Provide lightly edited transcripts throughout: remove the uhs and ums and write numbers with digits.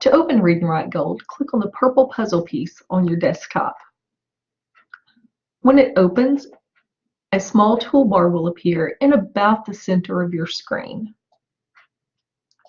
To open Read and Write Gold, click on the purple puzzle piece on your desktop. When it opens, a small toolbar will appear in about the center of your screen.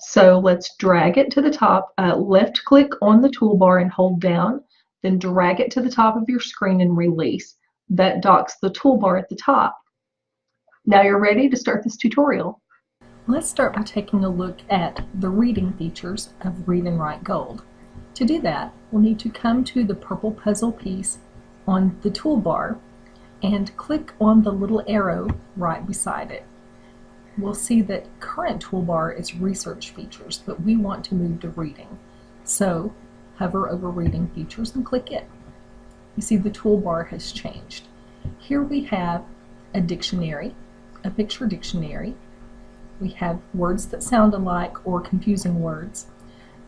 So let's drag it to the top, left click on the toolbar and hold down, then drag it to the top of your screen and release. That docks the toolbar at the top. Now you're ready to start this tutorial. Let's start by taking a look at the reading features of Read and Write Gold. To do that, we'll need to come to the purple puzzle piece on the toolbar and click on the little arrow right beside it. We'll see that current toolbar is research features, but we want to move to reading. So hover over reading features and click it. You see the toolbar has changed. Here we have a dictionary, a picture dictionary. We have words that sound alike or confusing words.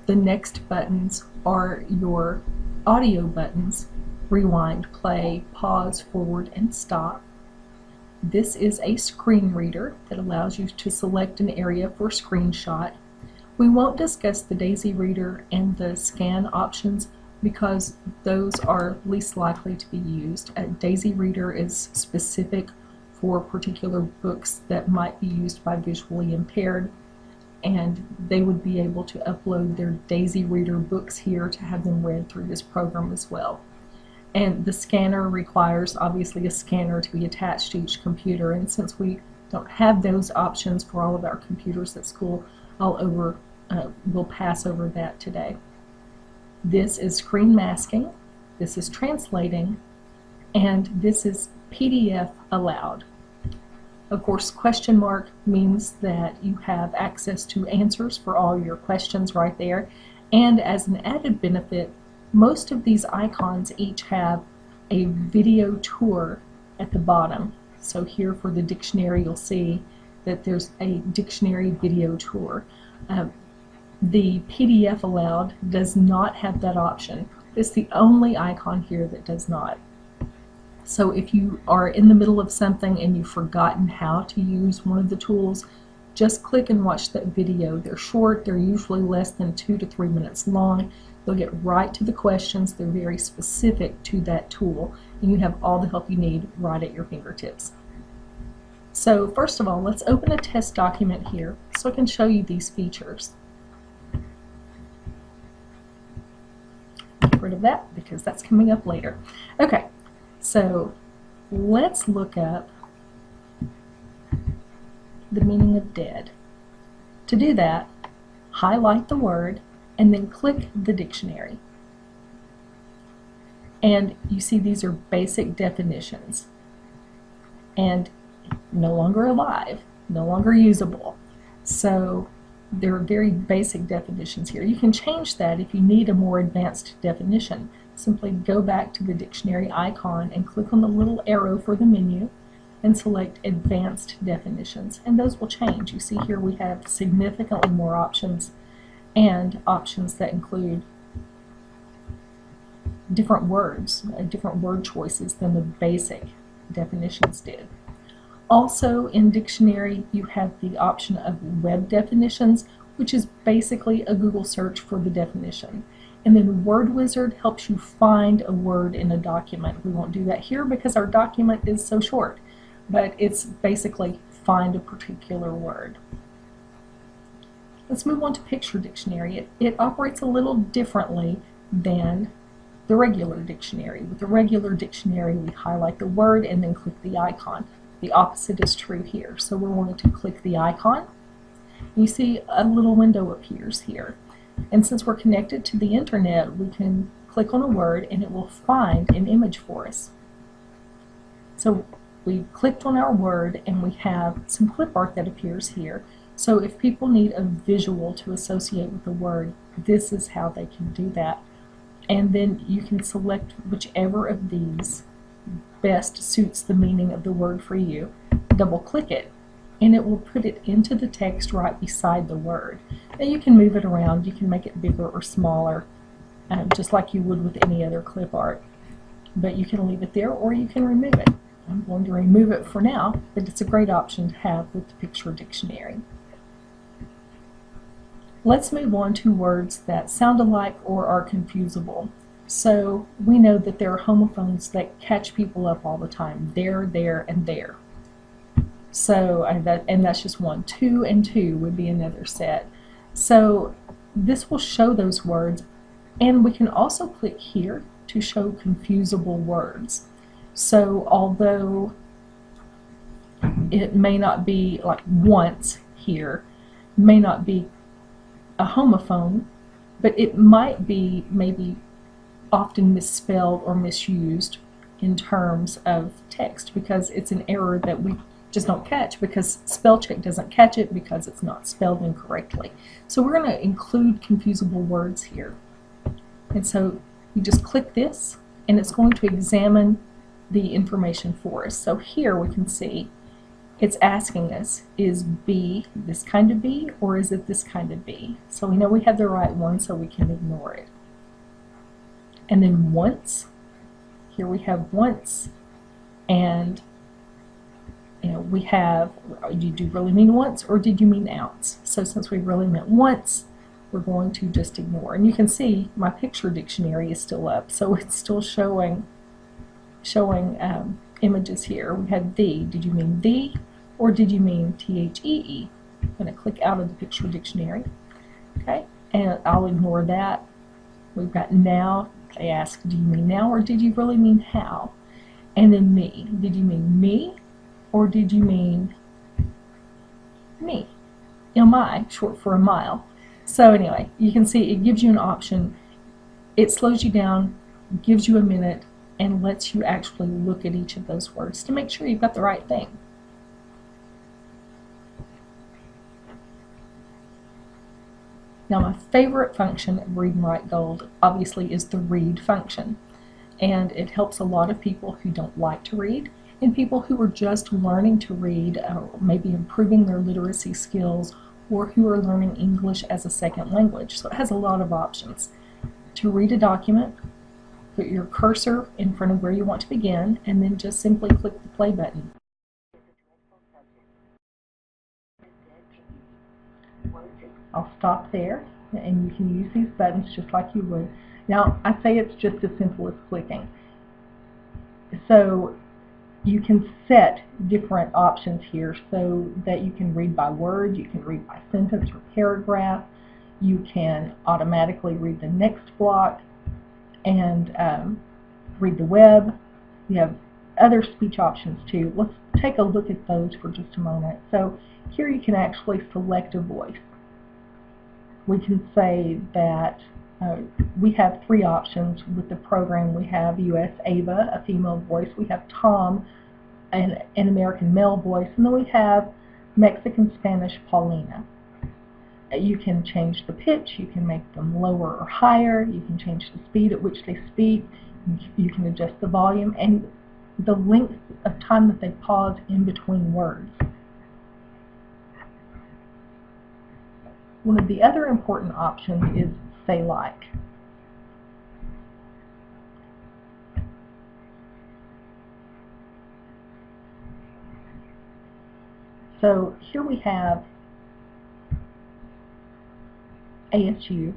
The next buttons are your audio buttons: rewind, play, pause, forward, and stop. This is a screen reader that allows you to select an area for a screenshot. We won't discuss the Daisy Reader and the scan options because those are least likely to be used. A Daisy Reader is specific for particular books that might be used by visually impaired, and they would be able to upload their Daisy Reader books here to have them read through this program as well. And the scanner requires obviously a scanner to be attached to each computer, and since we don't have those options for all of our computers at school, we'll pass over that today. This is screen masking, this is translating, and this is PDF allowed. Of course, question mark means that you have access to answers for all your questions right there, and as an added benefit, most of these icons each have a video tour at the bottom. So here for the dictionary, you'll see that there's a dictionary video tour. The PDF allowed does not have that option. It's the only icon here that does not. So if you are in the middle of something and you've forgotten how to use one of the tools, just click and watch that video. They're short, they're usually less than 2 to 3 minutes long. They'll get right to the questions. They're very specific to that tool, and you have all the help you need right at your fingertips. So first of all, let's open a test document here so I can show you these features. Get rid of that because that's coming up later. Okay, so let's look up the meaning of dead. To do that, highlight the word and then click the dictionary. And you see these are basic definitions. And no longer alive, no longer usable. So there are very basic definitions here. You can change that if you need a more advanced definition. Simply go back to the dictionary icon and click on the little arrow for the menu and select advanced definitions, and those will change. You see here we have significantly more options, and options that include different words, different word choices than the basic definitions did. Also in dictionary you have the option of web definitions, which is basically a Google search for the definition. And then Word Wizard helps you find a word in a document. We won't do that here because our document is so short, but it's basically find a particular word. Let's move on to Picture Dictionary. It operates a little differently than the regular dictionary. With the regular dictionary, we highlight the word and then click the icon. The opposite is true here. So we're going to click the icon. You see a little window appears here. And since we're connected to the internet, we can click on a word and it will find an image for us. So we clicked on our word and we have some clip art that appears here. So if people need a visual to associate with the word, this is how they can do that. And then you can select whichever of these best suits the meaning of the word for you, double click it, and it will put it into the text right beside the word. Now you can move it around, you can make it bigger or smaller, just like you would with any other clip art. But you can leave it there or you can remove it. I'm going to remove it for now, but it's a great option to have with the Picture Dictionary. Let's move on to words that sound alike or are confusable. So we know that there are homophones that catch people up all the time. There, and there. So, and that's just one. Two and two would be another set. So this will show those words, and we can also click here to show confusable words. So although it may not be like once here, may not be a homophone, but it might be maybe often misspelled or misused in terms of text because it's an error that we just don't catch because spell check doesn't catch it because it's not spelled incorrectly. So we're going to include confusable words here. And so you just click this and it's going to examine the information for us. So here we can see it's asking us, is B this kind of B or is it this kind of B? So we know we have the right one, so we can ignore it. And then once, here we have once, and we have, did you really mean once or did you mean ounce? So since we really meant once, we're going to just ignore. And you can see my picture dictionary is still up, so it's still showing images here. We had the, did you mean the or did you mean THEE? I'm going to click out of the picture dictionary, okay, and I'll ignore that. We've got now. They ask, do you mean now or did you really mean how? And then me. Did you mean me or did you mean me? MI, short for a mile. So anyway, you can see it gives you an option. It slows you down, gives you a minute, and lets you actually look at each of those words to make sure you've got the right thing. Now my favorite function of Read and Write Gold obviously is the read function, and it helps a lot of people who don't like to read and people who are just learning to read, maybe improving their literacy skills, or who are learning English as a second language. So it has a lot of options. To read a document, put your cursor in front of where you want to begin and then just simply click the play button. I'll stop there, and you can use these buttons just like you would. Now, I say it's just as simple as clicking. So you can set different options here so that you can read by word, you can read by sentence or paragraph, you can automatically read the next block and read the web. You have other speech options too. Let's take a look at those for just a moment. So here you can actually select a voice. We can say that we have three options with the program. We have US Ava, a female voice. We have Tom, an American male voice. And then we have Mexican Spanish Paulina. You can change the pitch. You can make them lower or higher. You can change the speed at which they speak. You can adjust the volume and the length of time that they pause in between words. One of the other important options is Say Like. So here we have ASU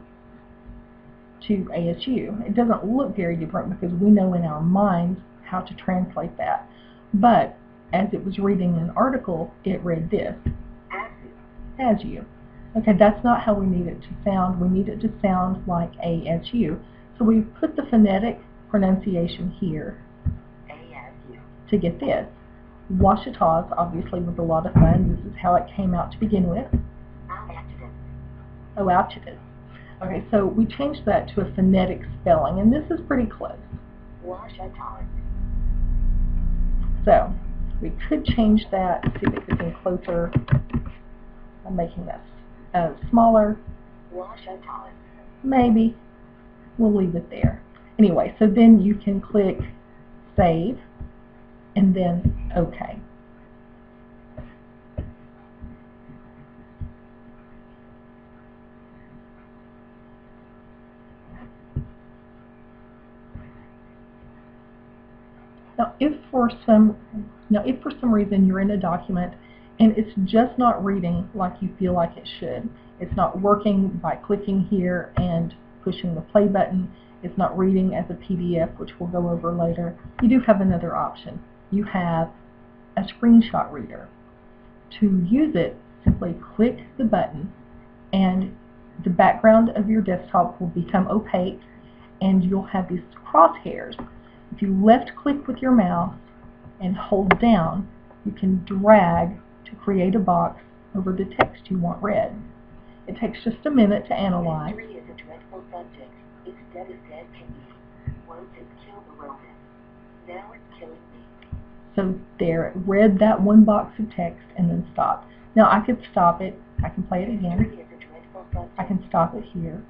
to ASU. It doesn't look very different because we know in our minds how to translate that. But as it was reading an article, it read this, as you. Okay, that's not how we need it to sound. We need it to sound like ASU. So we put the phonetic pronunciation here to get this. Ouachitas obviously was a lot of fun. This is how it came out to begin with. Oh, Ouachitas. Okay, so we changed that to a phonetic spelling, and this is pretty close. So we could change that, see if it's getting closer. I'm making this smaller. Maybe. We'll leave it there. Anyway, so then you can click Save and then OK. Now, if for some reason you're in a document and it's just not reading like you feel like it should, It's not working by clicking here and pushing the play button. It's not reading as a PDF, which we'll go over later. You do have another option. You have a screenshot reader. To use it, simply click the button and the background of your desktop will become opaque and you'll have these crosshairs. If you left click with your mouse and hold down, you can drag to create a box over the text you want read. It takes just a minute to analyze. History is a dreadful subject. Its dead is dead can be. Once it killed the Romans. Now it's killing me. So there, it read that one box of text and then stopped. Now I could stop it. I can play it again. History is a dreadful subject. I can stop it here.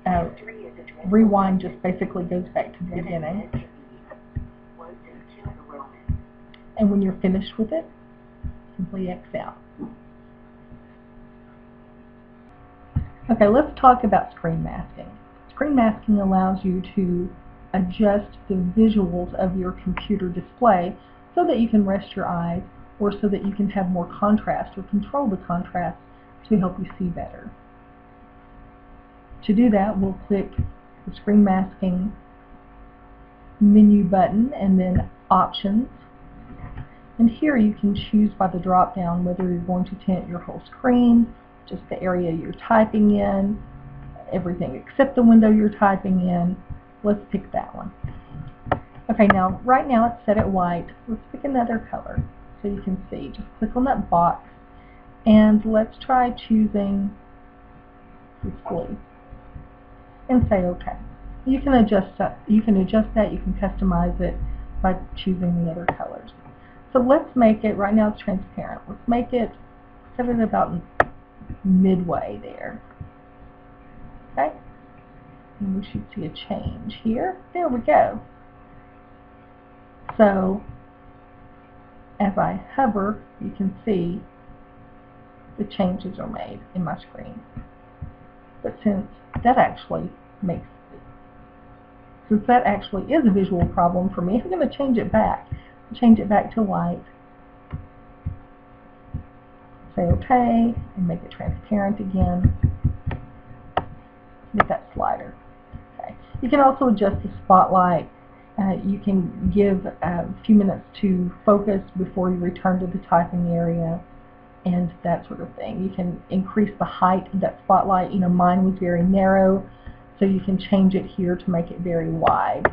History is a dreadful Rewind subject. just basically goes back to the Dead is beginning. dead can be. Once it killed the Romans. And when you're finished with it, simply X out. Okay, let's talk about screen masking. Screen masking allows you to adjust the visuals of your computer display so that you can rest your eyes or so that you can have more contrast or control the contrast to help you see better. To do that, we'll click the screen masking menu button and then options. And here you can choose by the drop down whether you're going to tint your whole screen, just the area you're typing in, everything except the window you're typing in. Let's pick that one. Okay, now right now it's set at white. Let's pick another color so you can see. Just click on that box and let's try choosing this blue and say OK. You can adjust that. You can customize it by choosing the other colors. So let's make it, right now it's transparent. Let's make it, set it about midway there. Okay? And we should see a change here. There we go. So as I hover, you can see the changes are made in my screen. But since that actually is a visual problem for me, I'm going to change it back. Change it back to white. Say OK, and make it transparent again. Get that slider. Okay. You can also adjust the spotlight. You can give a few minutes to focus before you return to the typing area and that sort of thing. You can increase the height of that spotlight. You know, mine was very narrow, so you can change it here to make it very wide.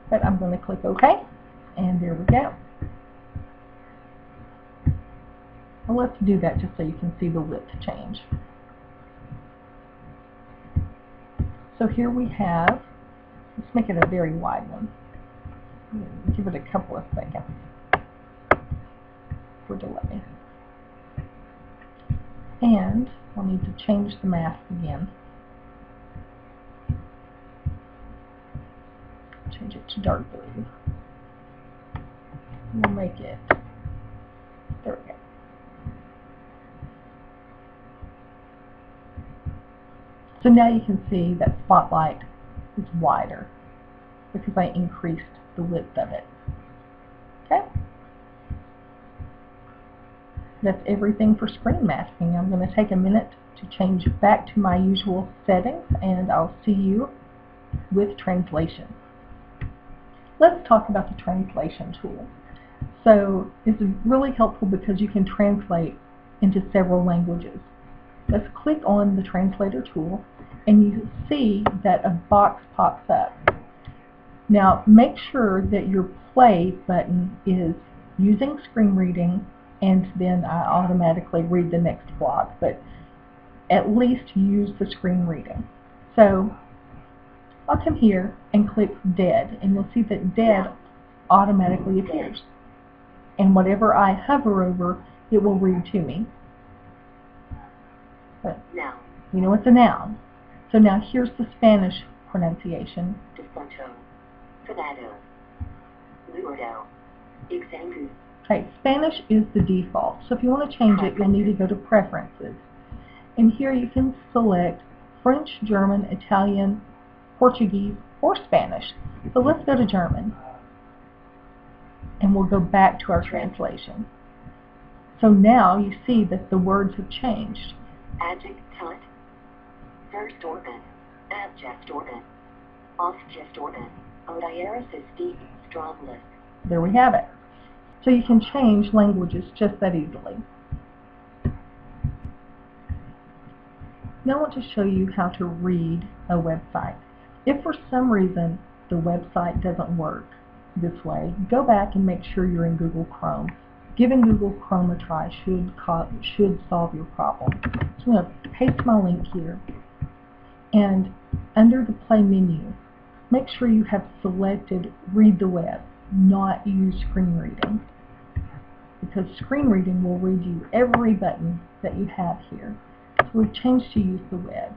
But I'm going to click OK, and there we go. Well, let's do that just so you can see the width change. So here we have, let's make it a very wide one. Give it a couple of seconds for delay. And I'll need to change the mask again. Change it to dark blue. We'll make it, there we go. So now you can see that spotlight is wider because I increased the width of it. Okay? That's everything for screen masking. I'm going to take a minute to change back to my usual settings and I'll see you with translation. Let's talk about the translation tool. So it's really helpful because you can translate into several languages. Let's click on the translator tool and you see that a box pops up. Now make sure that your play button is using screen reading and then I automatically read the next block, but at least use the screen reading. So I'll come here and click dead and you'll see that dead automatically appears. And whatever I hover over, it will read to me. But, Noun. you know, it's a noun. So now here's the Spanish pronunciation. Defunto. Fernado. Luardo. Exangu. Okay, Spanish is the default. So if you want to change it, you'll need to go to Preferences. And here you can select French, German, Italian, Portuguese, or Spanish. So let's go to German. And we'll go back to our translation. So now you see that the words have changed. Adjective tut. First organ. Adject organ. Object organ. Odiaris strongest. There we have it. So you can change languages just that easily. Now I want to show you how to read a website. If for some reason the website doesn't work this way, go back and make sure you're in Google Chrome. Giving Google Chrome a try should solve your problem. So I'm going to paste my link here, and under the Play menu, make sure you have selected Read the Web, not use Screen Reading, because Screen Reading will read you every button that you have here. So we've changed to Use the Web.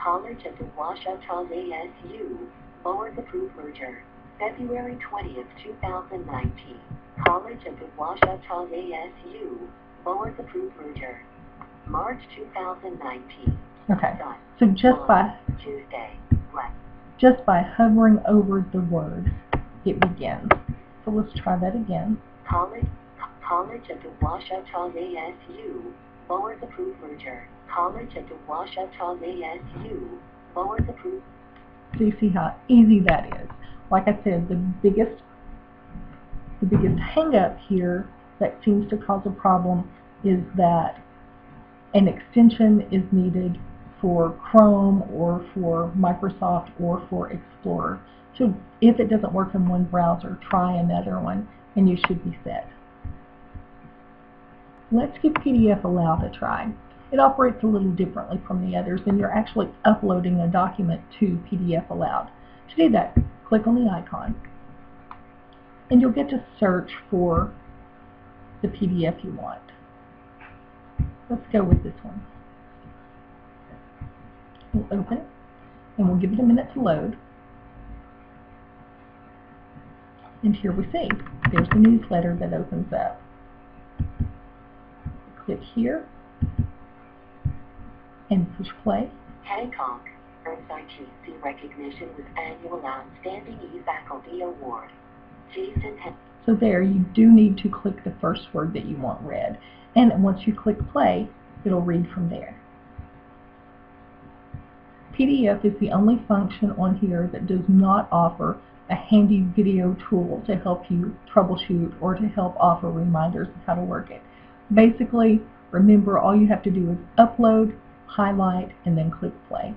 College of the Ouachita ASU Board approved merger. February 20th, 2019. College of the Ouachita ASU Board approved merger. March 2019. Okay. Sun. So just by Tuesday. What? Just by hovering over the word, it begins. So let's try that again. College of the Ouachita ASU Board approved merger. College of the Ouachita ASU Board approved. So you see how easy that is. Like I said, the biggest hang-up here that seems to cause a problem is that an extension is needed for Chrome or for Microsoft or for Explorer. So if it doesn't work in one browser, try another one and you should be set. Let's give PDF Aloud a try. It operates a little differently from the others, and you're actually uploading a document to PDF Aloud. To do that, click on the icon, and you'll get to search for the PDF you want. Let's go with this one. We'll open it, and we'll give it a minute to load. And here we see, there's the newsletter that opens up. Click here, and push play. Hancock earns IGC recognition with annual Outstanding E-Faculty Award. So there, you do need to click the first word that you want read. And once you click play, it'll read from there. PDF is the only function on here that does not offer a handy video tool to help you troubleshoot or to help offer reminders of how to work it. Basically, remember, all you have to do is upload, highlight, and then click play.